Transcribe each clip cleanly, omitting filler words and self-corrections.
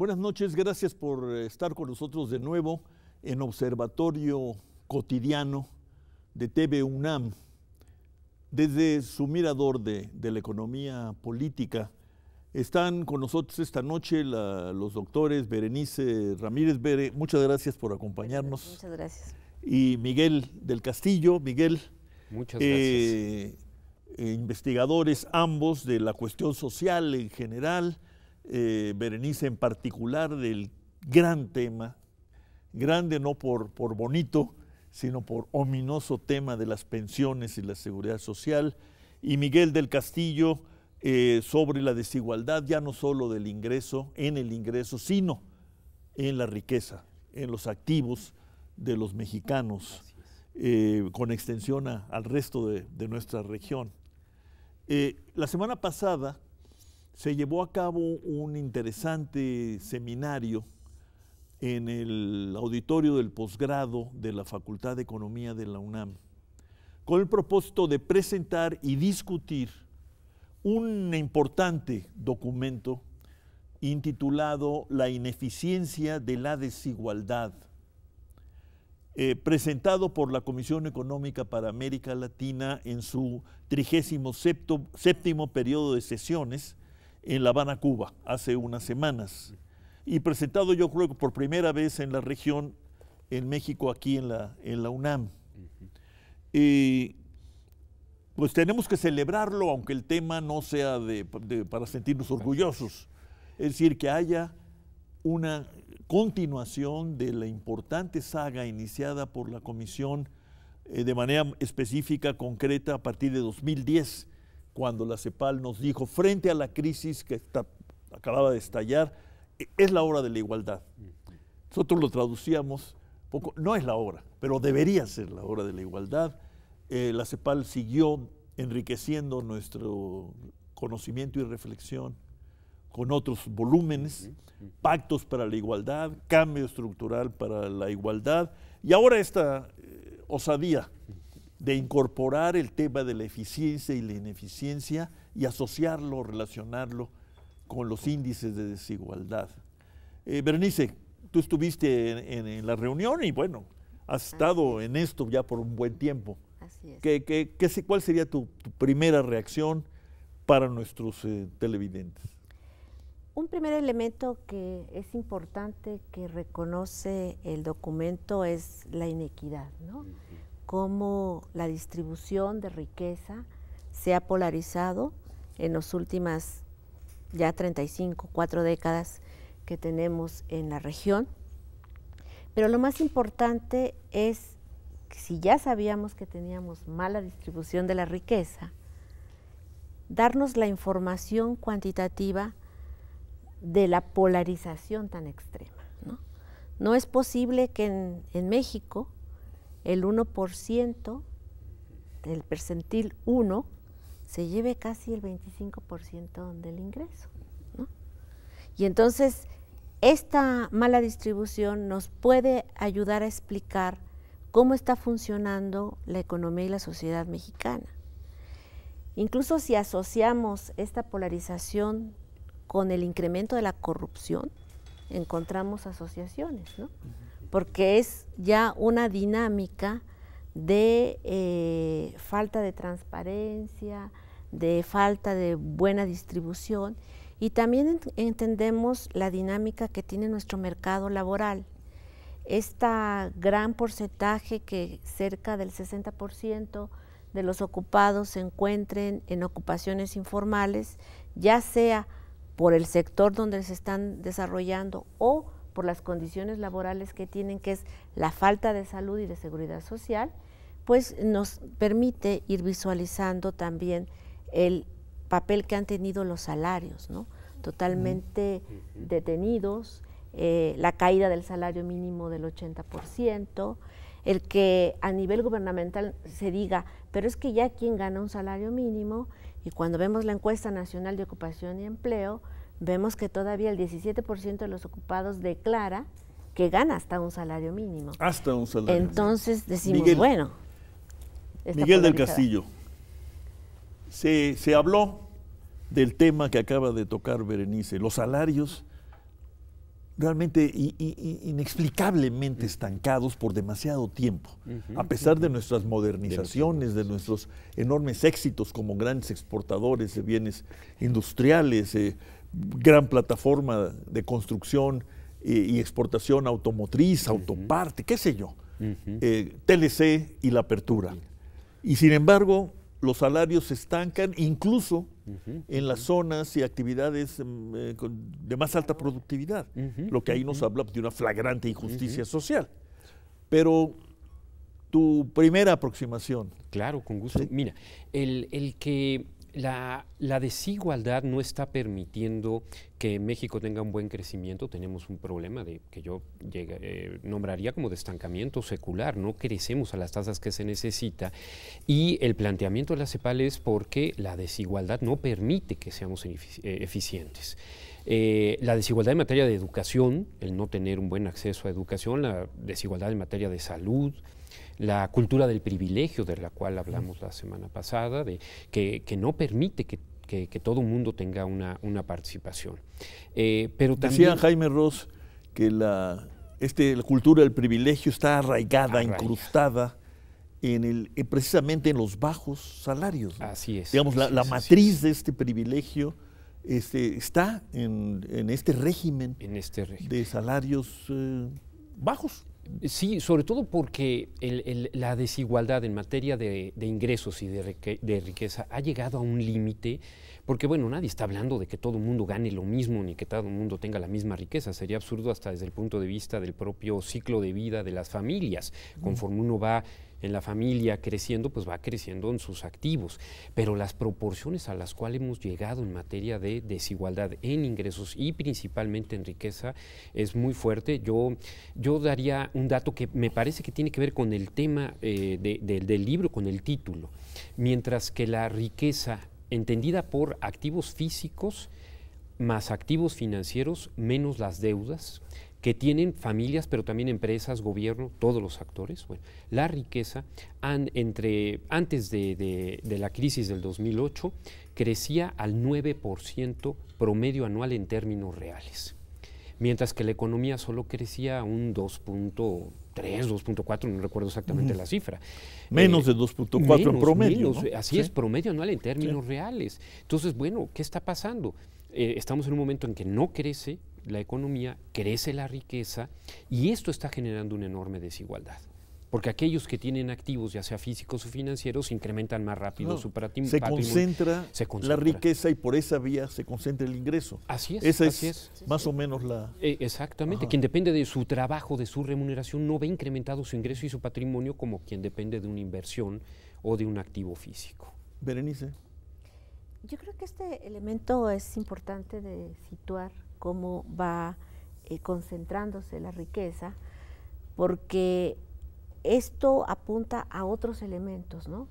Buenas noches, gracias por estar con nosotros de nuevo en Observatorio Cotidiano de TV UNAM. Desde su mirador de la economía política, están con nosotros esta noche los doctores Berenice Ramírez. Bere, muchas gracias por acompañarnos. Muchas gracias. Y Miguel del Castillo. Miguel, muchas gracias. Investigadores ambos de la cuestión social en general, Berenice en particular del gran tema, grande no por bonito, sino por ominoso tema de las pensiones y la seguridad social, y Miguel del Castillo sobre la desigualdad, ya no solo del ingreso, en el ingreso, sino en la riqueza, en los activos de los mexicanos, con extensión al resto de nuestra región. La semana pasada se llevó a cabo un interesante seminario en el auditorio del posgrado de la Facultad de Economía de la UNAM, con el propósito de presentar y discutir un importante documento intitulado La ineficiencia de la desigualdad, presentado por la Comisión Económica para América Latina en su 37º periodo de sesiones en La Habana, Cuba, hace unas semanas, y presentado yo creo que por primera vez en la región, en México, aquí en la UNAM. Pues tenemos que celebrarlo, aunque el tema no sea para sentirnos orgullosos, es decir, que haya una continuación de la importante saga iniciada por la Comisión de manera específica, concreta, a partir de 2010, cuando la CEPAL nos dijo, frente a la crisis que acababa de estallar, es la hora de la igualdad. Nosotros lo traducíamos poco, no es la hora, pero debería ser la hora de la igualdad. La CEPAL siguió enriqueciendo nuestro conocimiento y reflexión con otros volúmenes, pactos para la igualdad, cambio estructural para la igualdad, y ahora esta osadía de incorporar el tema de la eficiencia y la ineficiencia y asociarlo, relacionarlo con los índices de desigualdad. Berenice, tú estuviste en la reunión y bueno, has estado en esto ya por un buen tiempo. Así es. ¿Cuál sería tu primera reacción para nuestros televidentes? Un primer elemento que es importante que reconoce el documento es la inequidad, ¿no? Cómo la distribución de riqueza se ha polarizado en las últimas ya 4 décadas que tenemos en la región. Pero lo más importante es que si ya sabíamos que teníamos mala distribución de la riqueza, darnos la información cuantitativa de la polarización tan extrema, ¿no? No es posible que en México el 1% del percentil 1 se lleve casi el 25% del ingreso, ¿no? Y entonces esta mala distribución nos puede ayudar a explicar cómo está funcionando la economía y la sociedad mexicana. Incluso si asociamos esta polarización con el incremento de la corrupción, encontramos asociaciones, ¿no? Porque es ya una dinámica de falta de transparencia, de falta de buena distribución, y también entendemos la dinámica que tiene nuestro mercado laboral. Este gran porcentaje que cerca del 60% de los ocupados se encuentren en ocupaciones informales, ya sea por el sector donde se están desarrollando o por las condiciones laborales que tienen, que es la falta de salud y de seguridad social, pues nos permite ir visualizando también el papel que han tenido los salarios, ¿no? Totalmente detenidos, la caída del salario mínimo del 80%, el que a nivel gubernamental se diga, pero es que ya quien gana un salario mínimo, y cuando vemos la encuesta nacional de ocupación y empleo, vemos que todavía el 17% de los ocupados declara que gana hasta un salario mínimo. Hasta un salario mínimo. Entonces decimos, Miguel, bueno. Miguel del Castillo, se habló del tema que acaba de tocar Berenice, los salarios realmente inexplicablemente estancados por demasiado tiempo, a pesar de nuestras modernizaciones, de nuestros enormes éxitos como grandes exportadores de bienes industriales, gran plataforma de construcción y exportación automotriz, autoparte, qué sé yo, TLC y la apertura. Y sin embargo, los salarios se estancan incluso en las zonas y actividades de más alta productividad, lo que ahí nos habla de una flagrante injusticia social. Pero tu primera aproximación. Claro, con gusto. ¿Sí? Mira, el que la desigualdad no está permitiendo que México tenga un buen crecimiento. Tenemos un problema que yo nombraría como de estancamiento secular. No crecemos a las tasas que se necesita, y el planteamiento de la CEPAL es porque la desigualdad no permite que seamos eficientes. La desigualdad en materia de educación, el no tener un buen acceso a educación, la desigualdad en materia de salud, la cultura del privilegio, de la cual hablamos la semana pasada, que no permite que todo el mundo tenga una participación. Pero también, decía Jaime Ross que la cultura del privilegio está arraigada, incrustada precisamente en los bajos salarios, ¿no? Así es. Digamos, la matriz de este privilegio está en este régimen, de salarios bajos. Sí, sobre todo porque la desigualdad en materia de ingresos y de riqueza ha llegado a un límite, porque bueno, nadie está hablando de que todo el mundo gane lo mismo ni que todo el mundo tenga la misma riqueza. Sería absurdo hasta desde el punto de vista del propio ciclo de vida de las familias. Conforme uno va en la familia creciendo, pues va creciendo en sus activos, pero las proporciones a las cuales hemos llegado en materia de desigualdad en ingresos y principalmente en riqueza es muy fuerte. Yo daría un dato que me parece que tiene que ver con el tema del libro, con el título. Mientras que la riqueza, entendida por activos físicos más activos financieros, menos las deudas, que tienen familias, pero también empresas, gobierno, todos los actores. Bueno, la riqueza, antes de la crisis del 2008, crecía al 9% promedio anual en términos reales, mientras que la economía solo crecía un 2.3, 2.4, no recuerdo exactamente la cifra. Menos de 2.4 en promedio, ¿no? Así es, promedio anual en términos reales. Entonces, bueno, ¿qué está pasando? Estamos en un momento en que no crece la economía, crece la riqueza, y esto está generando una enorme desigualdad. Porque aquellos que tienen activos, ya sea físicos o financieros, incrementan más rápido su patrimonio. Se concentra la riqueza y por esa vía se concentra el ingreso. Así es. Esa así es más o menos la... Exactamente. Quien depende de su trabajo, de su remuneración, no ve incrementado su ingreso y su patrimonio como quien depende de una inversión o de un activo físico. Berenice. Yo creo que este elemento es importante de situar cómo va concentrándose la riqueza, porque esto apunta a otros elementos, ¿no?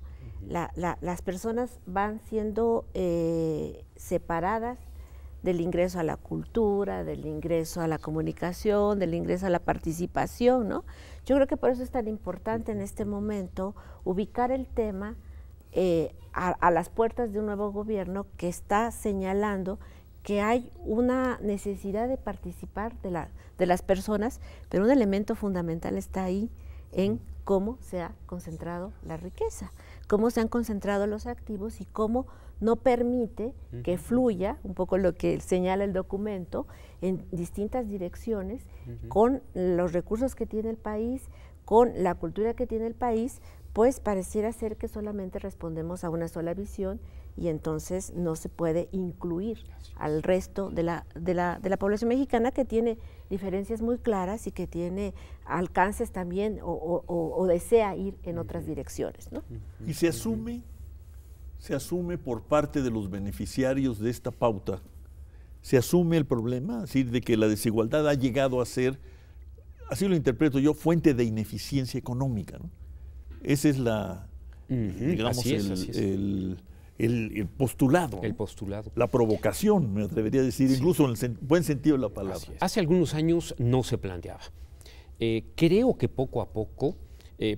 Las personas van siendo separadas del ingreso a la cultura, del ingreso a la comunicación, del ingreso a la participación, ¿no? Yo creo que por eso es tan importante en este momento ubicar el tema a las puertas de un nuevo gobierno que está señalando que hay una necesidad de participar de las personas, pero un elemento fundamental está ahí en cómo se ha concentrado la riqueza, cómo se han concentrado los activos y cómo no permite que fluya, un poco lo que señala el documento, en distintas direcciones, con los recursos que tiene el país, con la cultura que tiene el país, pues pareciera ser que solamente respondemos a una sola visión y entonces no se puede incluir al resto de la población mexicana, que tiene diferencias muy claras y que tiene alcances también o desea ir en otras direcciones, ¿no? Y se asume por parte de los beneficiarios de esta pauta, se asume el problema, es decir, de que la desigualdad ha llegado a ser, así lo interpreto yo, fuente de ineficiencia económica, ¿no? Ese es digamos, el postulado. El postulado. La provocación, me atrevería a decir, incluso en el buen sentido de la palabra. Hace algunos años no se planteaba. Creo que poco a poco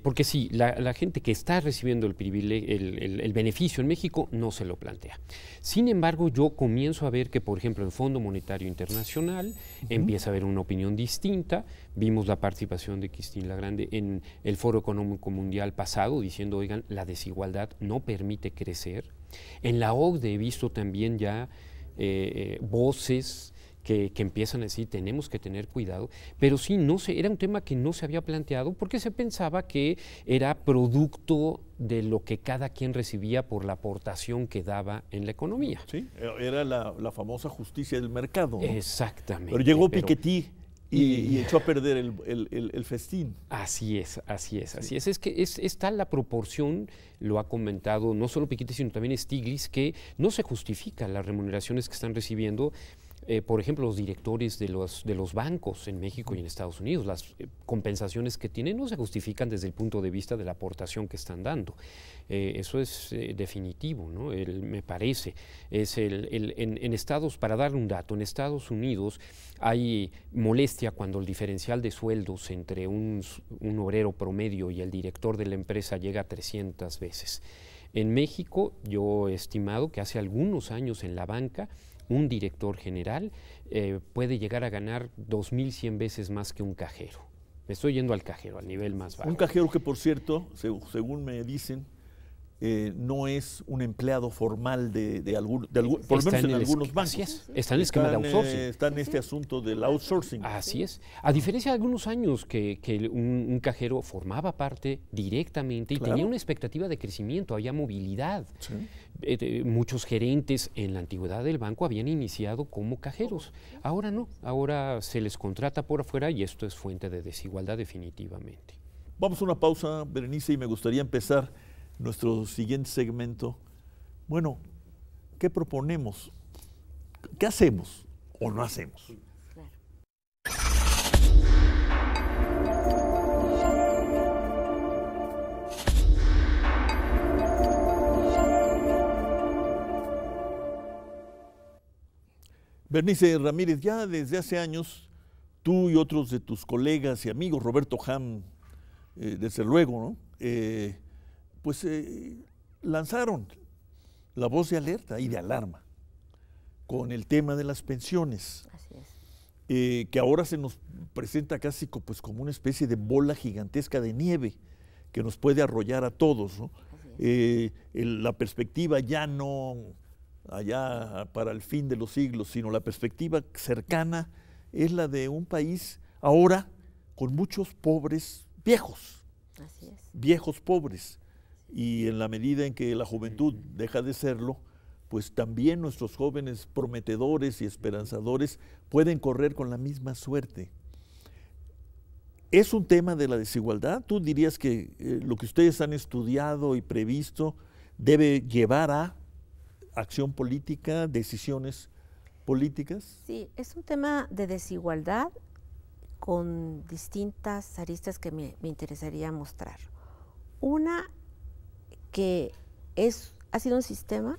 porque sí, la gente que está recibiendo el privilegio, el beneficio en México no se lo plantea. Sin embargo, yo comienzo a ver que, por ejemplo, en Fondo Monetario Internacional empieza a haber una opinión distinta. Vimos la participación de Christine Lagarde en el Foro Económico Mundial pasado diciendo, oigan, la desigualdad no permite crecer. En la OCDE he visto también ya voces que empiezan a decir tenemos que tener cuidado, pero sí, era un tema que no se había planteado porque se pensaba que era producto de lo que cada quien recibía por la aportación que daba en la economía. Sí, era la famosa justicia del mercado, ¿no? Exactamente. Pero llegó Piketty y echó a perder el festín. Así es. Es que es tal la proporción, lo ha comentado no solo Piketty, sino también Stiglitz, que no se justifican las remuneraciones que están recibiendo. Por ejemplo, los directores de los bancos en México y en Estados Unidos, las compensaciones que tienen no se justifican desde el punto de vista de la aportación que están dando. Eso es definitivo, ¿no? Me parece. En Estados, para darle un dato, en Estados Unidos hay molestia cuando el diferencial de sueldos entre un obrero promedio y el director de la empresa llega a 300 veces. En México, yo he estimado que hace algunos años en la banca, un director general puede llegar a ganar 2,100 veces más que un cajero. Me estoy yendo al cajero, al nivel más bajo. Un cajero que, por cierto, según me dicen, no es un empleado formal de algún, por lo menos en algunos bancos. Así es, está en el esquema de outsourcing. Está en este asunto del outsourcing. Así es. A diferencia de algunos años que un cajero formaba parte directamente y tenía una expectativa de crecimiento, había movilidad. Sí. Muchos gerentes en la antigüedad del banco habían iniciado como cajeros. Ahora no, ahora se les contrata por afuera y esto es fuente de desigualdad definitivamente. Vamos a una pausa, Berenice, y me gustaría empezar nuestro siguiente segmento. Bueno, ¿qué proponemos? ¿Qué hacemos o no hacemos? Claro. Berenice Ramírez, ya desde hace años, tú y otros de tus colegas y amigos, Roberto Ham, desde luego, ¿no? Lanzaron la voz de alerta y de alarma con el tema de las pensiones. Así es. Que ahora se nos presenta casi como una especie de bola gigantesca de nieve que nos puede arrollar a todos, ¿no? La perspectiva ya no allá para el fin de los siglos, sino la perspectiva cercana es la de un país ahora con muchos pobres viejos. Así es. Viejos pobres. Y en la medida en que la juventud deja de serlo, pues también nuestros jóvenes prometedores y esperanzadores pueden correr con la misma suerte. ¿Es un tema de la desigualdad? ¿Tú dirías que lo que ustedes han estudiado y previsto debe llevar a acción política, decisiones políticas? Sí, es un tema de desigualdad con distintas aristas que me interesaría mostrar. Una, que ha sido un sistema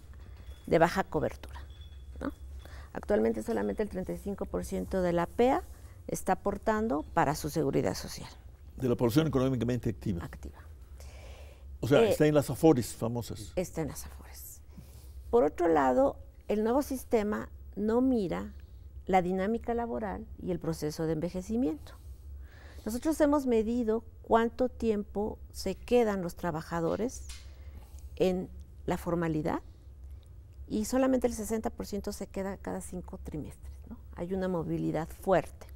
de baja cobertura, ¿no? Actualmente solamente el 35% de la PEA está aportando para su seguridad social. De la población económicamente activa. Activa. O sea, está en las AFORES famosas. Está en las AFORES. Por otro lado, el nuevo sistema no mira la dinámica laboral y el proceso de envejecimiento. Nosotros hemos medido cuánto tiempo se quedan los trabajadores en la formalidad y solamente el 60% se queda cada 5 trimestres, ¿no? Hay una movilidad fuerte.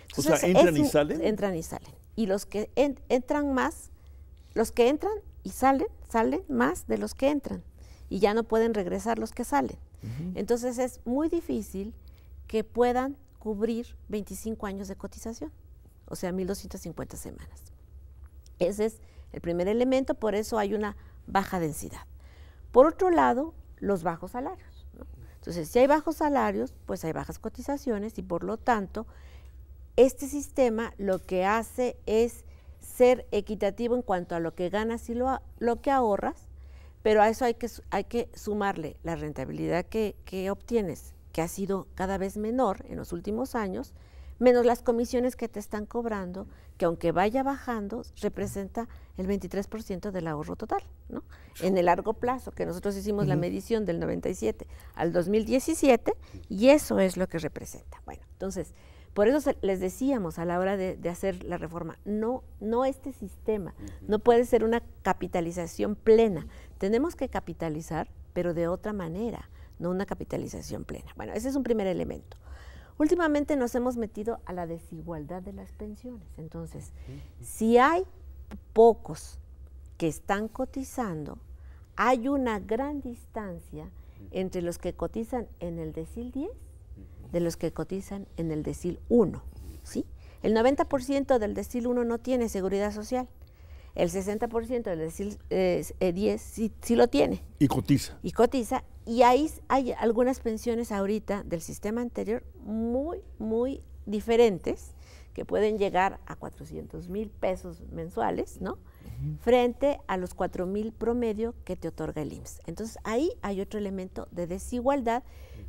Entonces, o sea, ¿entran y salen? Entran y salen. Y los que entran más, los que entran y salen más de los que entran. Y ya no pueden regresar los que salen. Entonces es muy difícil que puedan cubrir 25 años de cotización, o sea, 1,250 semanas. Ese es el primer elemento, por eso hay una baja densidad. Por otro lado, los bajos salarios, ¿no? Entonces, si hay bajos salarios, pues hay bajas cotizaciones y por lo tanto, este sistema lo que hace es ser equitativo en cuanto a lo que ganas y lo que ahorras, pero a eso hay que sumarle la rentabilidad que obtienes, que ha sido cada vez menor en los últimos años, menos las comisiones que te están cobrando, que aunque vaya bajando, representa el 23% del ahorro total, ¿no? En el largo plazo, que nosotros hicimos la medición del 97 al 2017, y eso es lo que representa. Bueno, entonces, por eso les decíamos a la hora de hacer la reforma, no este sistema, no puede ser una capitalización plena. Tenemos que capitalizar, pero de otra manera, no una capitalización plena. Bueno, ese es un primer elemento. Últimamente nos hemos metido a la desigualdad de las pensiones. Entonces, si hay pocos que están cotizando, hay una gran distancia entre los que cotizan en el decil 10 de los que cotizan en el decil 1, ¿sí? El 90% del decil 1 no tiene seguridad social. El 60% del decil 10 sí lo tiene. Y cotiza. Y cotiza. Y ahí hay algunas pensiones ahorita del sistema anterior muy diferentes, que pueden llegar a 400,000 pesos mensuales, ¿no? Frente a los 4,000 promedio que te otorga el IMSS. Entonces, ahí hay otro elemento de desigualdad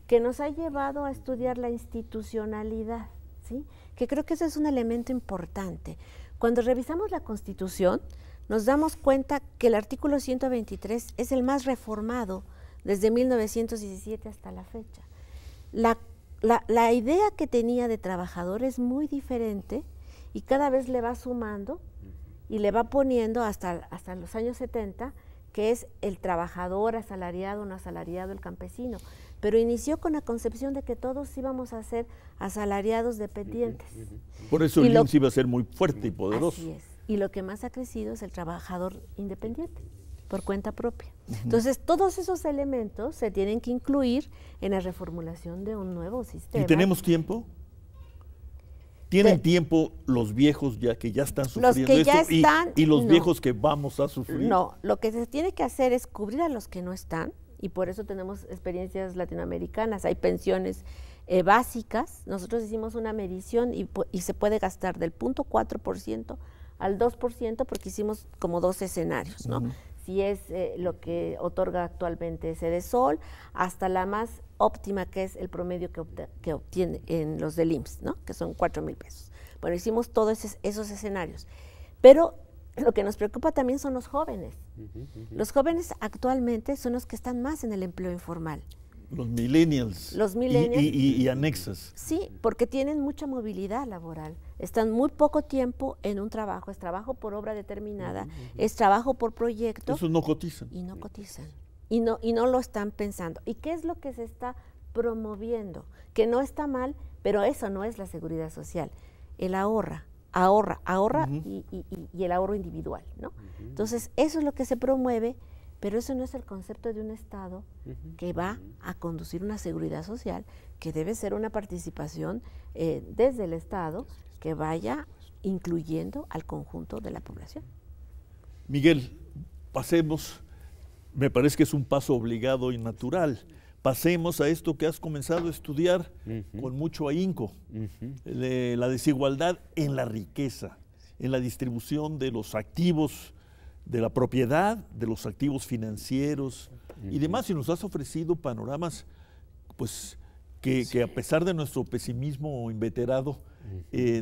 que nos ha llevado a estudiar la institucionalidad, ¿sí? Que creo que ese es un elemento importante. Cuando revisamos la Constitución, nos damos cuenta que el artículo 123 es el más reformado desde 1917 hasta la fecha. La idea que tenía de trabajador es muy diferente y cada vez le va sumando y le va poniendo hasta los años 70, que es el trabajador asalariado, no asalariado, el campesino. Pero inició con la concepción de que todos íbamos a ser asalariados dependientes. Por eso el IMSS iba a ser muy fuerte y poderoso. Así es. Y lo que más ha crecido es el trabajador independiente, por cuenta propia. Entonces, todos esos elementos se tienen que incluir en la reformulación de un nuevo sistema. ¿Y tenemos tiempo? ¿Tienen tiempo los viejos que ya están sufriendo los que ya esto están, y los no. viejos que vamos a sufrir? No, lo que se tiene que hacer es cubrir a los que no están, y por eso tenemos experiencias latinoamericanas. Hay pensiones básicas. Nosotros hicimos una medición y se puede gastar del 0.4% al 2%, porque hicimos como dos escenarios, ¿no? Si es lo que otorga actualmente Sedesol, hasta la más óptima, que es el promedio que obtiene en los del IMSS, ¿no? Que son 4,000 pesos. Bueno, hicimos todos esos escenarios. Pero lo que nos preocupa también son los jóvenes. Los jóvenes actualmente son los que están más en el empleo informal. Los millennials. Los millennials. Y anexas. Sí, porque tienen mucha movilidad laboral. Están muy poco tiempo en un trabajo. Es trabajo por obra determinada, es trabajo por proyecto. Esos no cotizan. Y no cotizan. Y no lo están pensando. ¿Y qué es lo que se está promoviendo? Que no está mal, pero eso no es la seguridad social. El ahorra y el ahorro individual, ¿no? Entonces, eso es lo que se promueve, pero eso no es el concepto de un Estado que va a conducir una seguridad social, que debe ser una participación desde el Estado que vaya incluyendo al conjunto de la población. Miguel, pasemos, me parece que es un paso obligado y natural. Pasemos a esto que has comenzado a estudiar con mucho ahínco, la desigualdad en la riqueza, en la distribución de los activos, de la propiedad, de los activos financieros y demás. Y nos has ofrecido panoramas pues, que a pesar de nuestro pesimismo inveterado,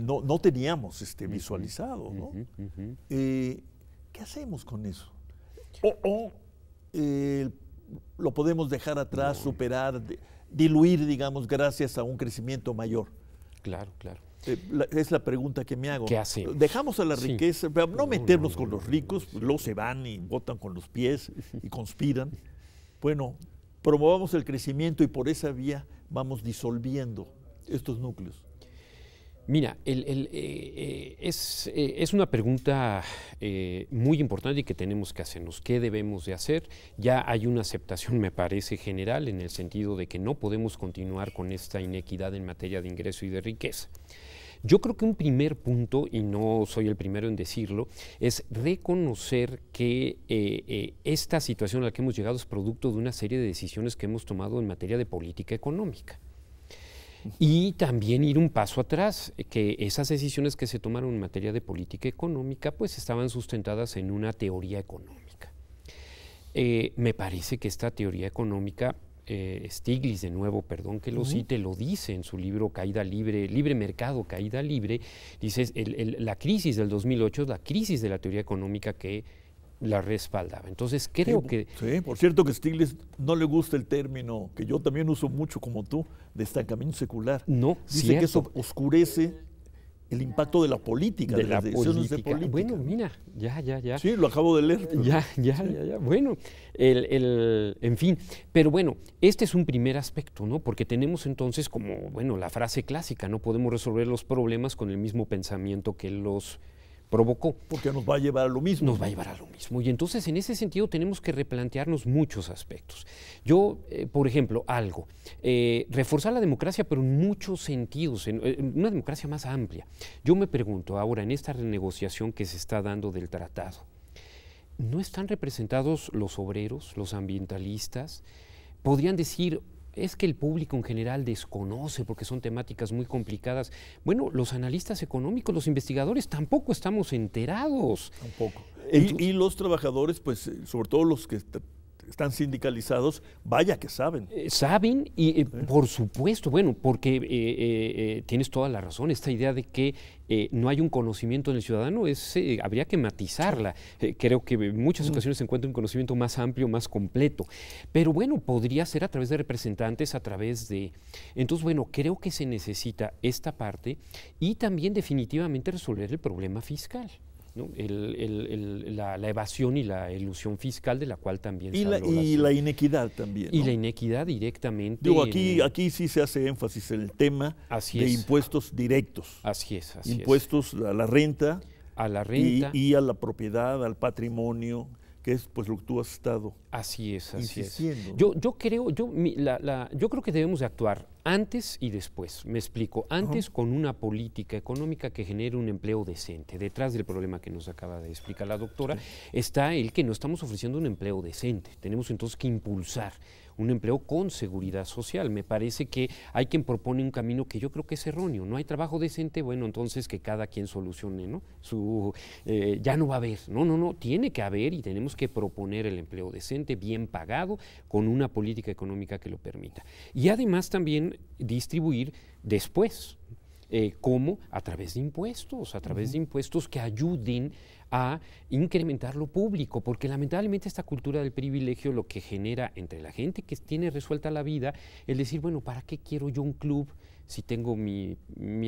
no teníamos visualizado, ¿no? ¿Qué hacemos con eso? Lo podemos dejar atrás, superar, diluir, digamos, gracias a un crecimiento mayor. Claro, claro. Es la pregunta que me hago. ¿Qué hacemos? Dejamos a la riqueza, pero no meternos con los ricos, luego se van y votan con los pies y conspiran. Bueno, promovamos el crecimiento y por esa vía vamos disolviendo estos núcleos. Mira, es una pregunta muy importante y que tenemos que hacernos. ¿Qué debemos de hacer? Ya hay una aceptación, me parece, general en el sentido de que no podemos continuar con esta inequidad en materia de ingreso y de riqueza. Yo creo que un primer punto, y no soy el primero en decirlo, es reconocer que esta situación a la que hemos llegado es producto de una serie de decisiones que hemos tomado en materia de política económica. Y también ir un paso atrás, que esas decisiones que se tomaron en materia de política económica pues estaban sustentadas en una teoría económica. Me parece que esta teoría económica Stiglitz, de nuevo, perdón que lo cite, lo dice en su libro Caída Libre, Libre Mercado, Caída Libre, dice, la crisis del 2008 es la crisis de la teoría económica que la respaldaba. Entonces creo que... Sí, por cierto que a Stiglitz no le gusta el término, que yo también uso mucho como tú, de estancamiento secular. No, dice cierto. que eso oscurece el impacto de la política, de las decisiones de política. Bueno, mira, ya. Sí, lo acabo de leer. Pero... Ya. Bueno, en fin, pero bueno, este es un primer aspecto, ¿no? Porque tenemos entonces como, bueno, la frase clásica, no podemos resolver los problemas con el mismo pensamiento que los provocó. Porque nos va a llevar a lo mismo. Nos va a llevar a lo mismo. Y entonces, en ese sentido, tenemos que replantearnos muchos aspectos. Yo, por ejemplo, reforzar la democracia, pero en muchos sentidos, en una democracia más amplia. Yo me pregunto ahora, en esta renegociación que se está dando del tratado, ¿no están representados los obreros, los ambientalistas? Podrían decir... Es que el público en general desconoce porque son temáticas muy complicadas. Bueno, los analistas económicos, los investigadores, tampoco estamos enterados. Tampoco. Y los trabajadores, pues, sobre todo los que están sindicalizados, vaya que saben. Saben y por supuesto, bueno, porque tienes toda la razón, esta idea de que no hay un conocimiento en el ciudadano, habría que matizarla. Creo que en muchas ocasiones se encuentra un conocimiento más amplio, más completo. Pero bueno, podría ser a través de representantes, a través de... Entonces, bueno, creo que se necesita esta parte y también definitivamente resolver el problema fiscal, ¿no? La evasión y la elusión fiscal, de la cual también se habló. Y la inequidad también, ¿no? Y la inequidad directamente. Digo, aquí sí se hace énfasis en el tema de impuestos directos. Así es. Impuestos a la renta. A la renta. Y a la propiedad, al patrimonio, que es pues lo que tú has estado insistiendo. Yo creo que debemos de actuar antes y después. Me explico. Antes con una política económica que genere un empleo decente. Detrás del problema que nos acaba de explicar la doctora está el que no estamos ofreciendo un empleo decente. Tenemos entonces que impulsar un empleo con seguridad social. Me parece que hay quien propone un camino que yo creo que es erróneo. No hay trabajo decente, bueno, entonces que cada quien solucione, ¿no? Ya no va a haber. No, tiene que haber y tenemos que proponer el empleo decente, bien pagado, con una política económica que lo permita. Y además también distribuir después, ¿cómo? A través de impuestos que ayuden a incrementar lo público, porque lamentablemente esta cultura del privilegio lo que genera entre la gente que tiene resuelta la vida, el decir, bueno, ¿para qué quiero yo un club si tengo mi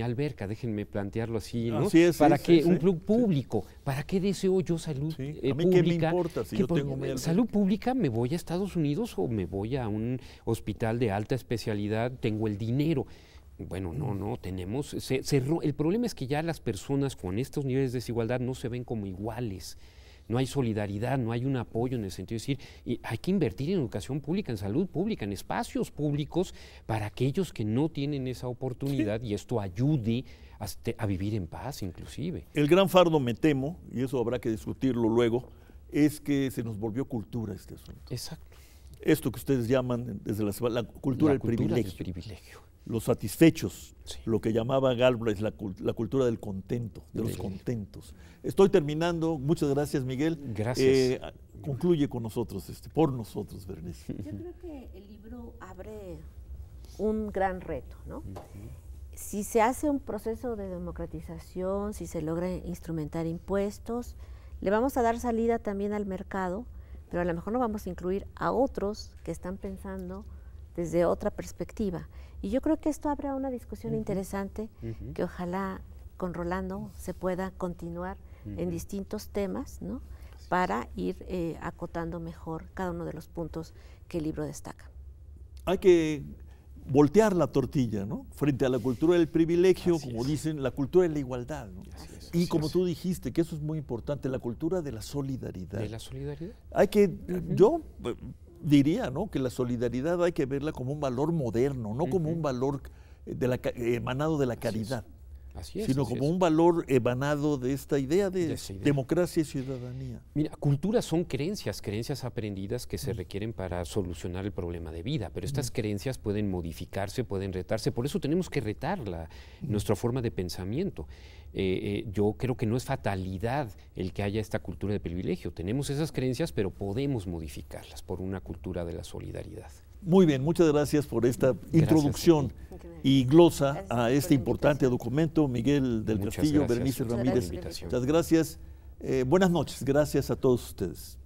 alberca? Déjenme plantearlo así, ¿no? ¿Para qué un club público? ¿Para qué deseo yo salud pública? ¿A mí qué me importa si yo tengo mi alberca? Salud pública, me voy a Estados Unidos o me voy a un hospital de alta especialidad, tengo el dinero. Bueno, no, tenemos... el problema es que ya las personas con estos niveles de desigualdad no se ven como iguales. No hay solidaridad, no hay un apoyo en el sentido de decir, hay que invertir en educación pública, en salud pública, en espacios públicos para aquellos que no tienen esa oportunidad y esto ayude a vivir en paz inclusive. El gran fardo, me temo, y eso habrá que discutirlo luego, es que se nos volvió cultura este asunto. Exacto. Esto que ustedes llaman desde la cultura del privilegio. Los satisfechos, lo que llamaba Galbraith la cultura del contento, de los contentos. Estoy terminando, muchas gracias Miguel. Gracias. Concluye con nosotros, por nosotros, Berenice. Yo creo que el libro abre un gran reto, ¿no? Si se hace un proceso de democratización, si se logra instrumentar impuestos, le vamos a dar salida también al mercado, pero a lo mejor no vamos a incluir a otros que están pensando desde otra perspectiva. Y yo creo que esto abre una discusión interesante que ojalá con Rolando se pueda continuar en distintos temas, ¿no? Para ir acotando mejor cada uno de los puntos que el libro destaca. Hay que voltear la tortilla, ¿no? Frente a la cultura del privilegio, como dicen, la cultura de la igualdad, ¿no? Y como tú dijiste, que eso es muy importante, la cultura de la solidaridad. ¿De la solidaridad? Hay que, yo diría, ¿no?, que la solidaridad hay que verla como un valor moderno, no como un valor emanado de la caridad, sino como un valor emanado de esta idea de democracia y ciudadanía. Mira, culturas son creencias aprendidas que se requieren para solucionar el problema de vida, pero estas creencias pueden modificarse, pueden retarse, por eso tenemos que retar nuestra forma de pensamiento. yo creo que no es fatalidad el que haya esta cultura de privilegio. Tenemos esas creencias, pero podemos modificarlas por una cultura de la solidaridad. Muy bien, muchas gracias por esta introducción y glosa a este importante documento. Miguel del Castillo, Berenice Ramírez, muchas gracias. Buenas noches, gracias a todos ustedes.